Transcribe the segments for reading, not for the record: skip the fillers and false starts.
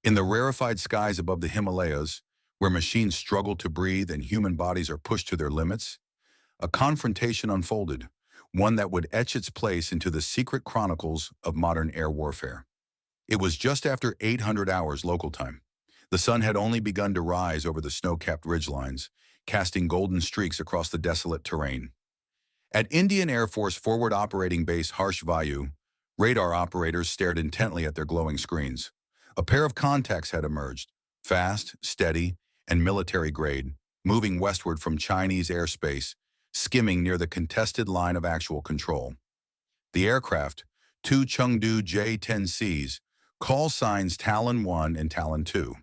In the rarefied skies above the Himalayas, where machines struggle to breathe and human bodies are pushed to their limits, a confrontation unfolded, one that would etch its place into the secret chronicles of modern air warfare. It was just after 800 hours local time. The sun had only begun to rise over the snow-capped ridgelines, casting golden streaks across the desolate terrain. At Indian Air Force Forward Operating Base Harsh Vayu, radar operators stared intently at their glowing screens. A pair of contacts had emerged, fast, steady, and military-grade, moving westward from Chinese airspace, skimming near the contested line of actual control. The aircraft, two Chengdu J-10Cs, call signs Talon 1 and Talon 2.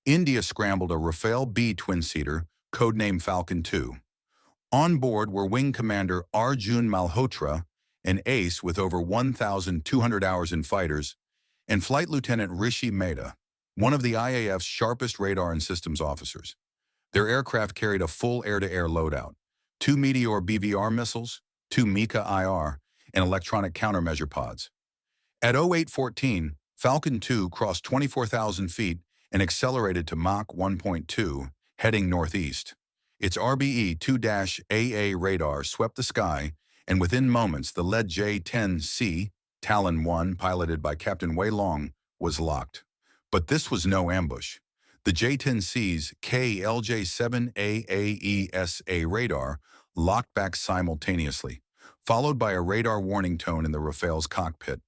India scrambled a Rafale B twin-seater, codenamed Falcon 2. On board were Wing Commander Arjun Malhotra, an ace with over 1,200 hours in fighters, and Flight Lieutenant Rishi Mehta, one of the IAF's sharpest radar and systems officers. Their aircraft carried a full air-to-air loadout, two Meteor BVR missiles, two Mika IR, and electronic countermeasure pods. At 0814, Falcon 2 crossed 24,000 feet and accelerated to Mach 1.2, heading northeast. Its RBE-2-AA radar swept the sky, and within moments the lead J-10C, Talon 1, piloted by Captain Wei Long, was locked. But this was no ambush. The J-10C's KLJ-7AAESA radar locked back simultaneously, followed by a radar warning tone in the Rafale's cockpit.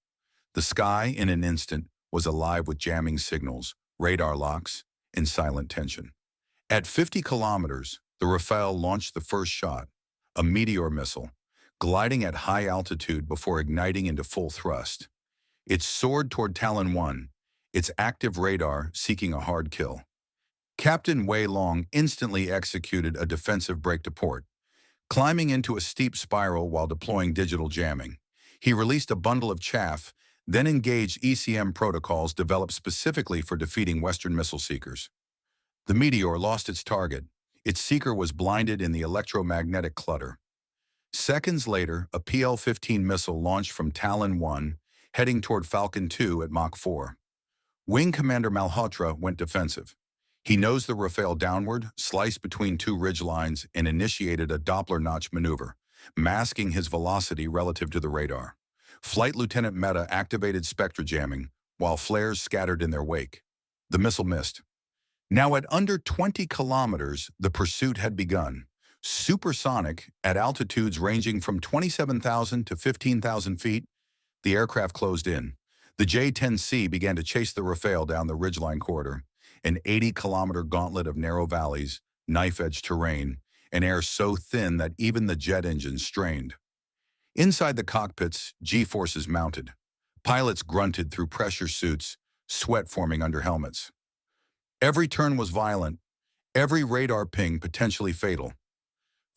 The sky, in an instant, was alive with jamming signals, radar locks, and silent tension. At 50 kilometers, the Rafale launched the first shot, a Meteor missile, gliding at high altitude before igniting into full thrust. It soared toward Talon 1, its active radar seeking a hard kill. Captain Wei Long instantly executed a defensive break to port, climbing into a steep spiral while deploying digital jamming. He released a bundle of chaff, then engaged ECM protocols developed specifically for defeating Western missile seekers. The Meteor lost its target. Its seeker was blinded in the electromagnetic clutter. Seconds later, a PL-15 missile launched from Talon 1, heading toward Falcon 2 at Mach 4. Wing Commander Malhotra went defensive. He nosed the Rafale downward, sliced between two ridgelines, and initiated a Doppler notch maneuver, masking his velocity relative to the radar. Flight Lieutenant Mehta activated spectra jamming, while flares scattered in their wake. The missile missed. Now at under 20 kilometers, the pursuit had begun. Supersonic, at altitudes ranging from 27,000 to 15,000 feet, the aircraft closed in. The J-10C began to chase the Rafale down the ridgeline corridor, an 80-kilometer gauntlet of narrow valleys, knife-edge terrain, and air so thin that even the jet engines strained. Inside the cockpits, G-forces mounted. Pilots grunted through pressure suits, sweat forming under helmets. Every turn was violent, every radar ping potentially fatal.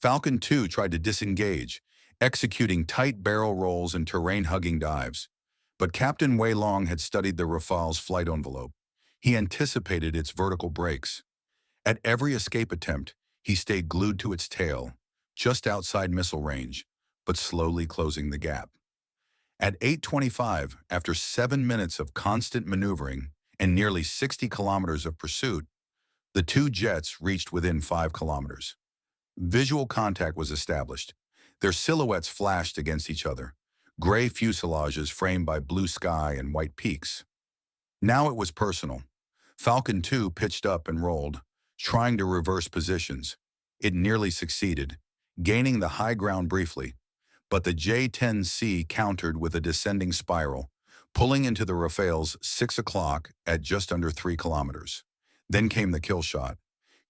Falcon 2 tried to disengage, executing tight barrel rolls and terrain-hugging dives. But Captain Wei Long had studied the Rafale's flight envelope. He anticipated its vertical brakes. At every escape attempt, he stayed glued to its tail, just outside missile range, but slowly closing the gap. At 8:25, after 7 minutes of constant maneuvering and nearly 60 kilometers of pursuit, the two jets reached within 5 kilometers. Visual contact was established. Their silhouettes flashed against each other, gray fuselages framed by blue sky and white peaks. Now it was personal. Falcon 2 pitched up and rolled, trying to reverse positions. It nearly succeeded, gaining the high ground briefly, but the J-10C countered with a descending spiral, pulling into the Rafale's 6 o'clock at just under 3 kilometers. Then came the kill shot.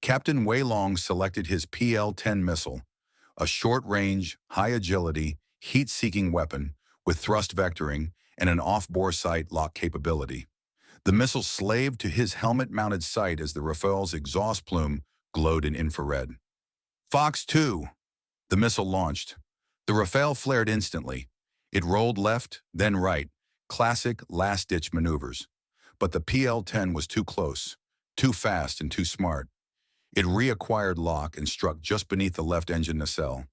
Captain Wei Long selected his PL-10 missile, a short-range, high-agility, heat-seeking weapon with thrust vectoring and an off-bore sight lock capability. The missile slaved to his helmet-mounted sight as the Rafale's exhaust plume glowed in infrared. Fox 2. The missile launched. The Rafale flared instantly. It rolled left, then right, classic last-ditch maneuvers. But the PL-10 was too close, too fast and too smart. It reacquired lock and struck just beneath the left engine nacelle.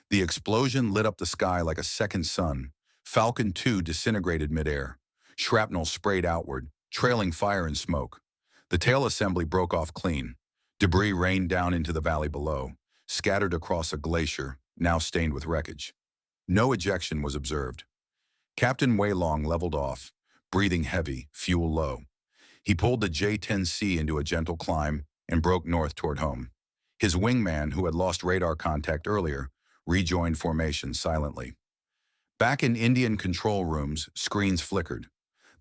The explosion lit up the sky like a second sun. Falcon 2 disintegrated midair. Shrapnel sprayed outward, trailing fire and smoke. The tail assembly broke off clean. Debris rained down into the valley below, scattered across a glacier, now stained with wreckage. No ejection was observed. Captain Wei Long leveled off, breathing heavy, fuel low. He pulled the J-10C into a gentle climb and broke north toward home. His wingman, who had lost radar contact earlier, rejoined formation silently. Back in Indian control rooms, screens flickered.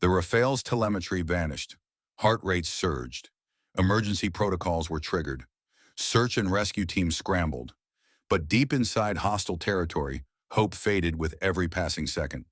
The Rafale's telemetry vanished. Heart rates surged. Emergency protocols were triggered. Search and rescue teams scrambled. But deep inside hostile territory, hope faded with every passing second.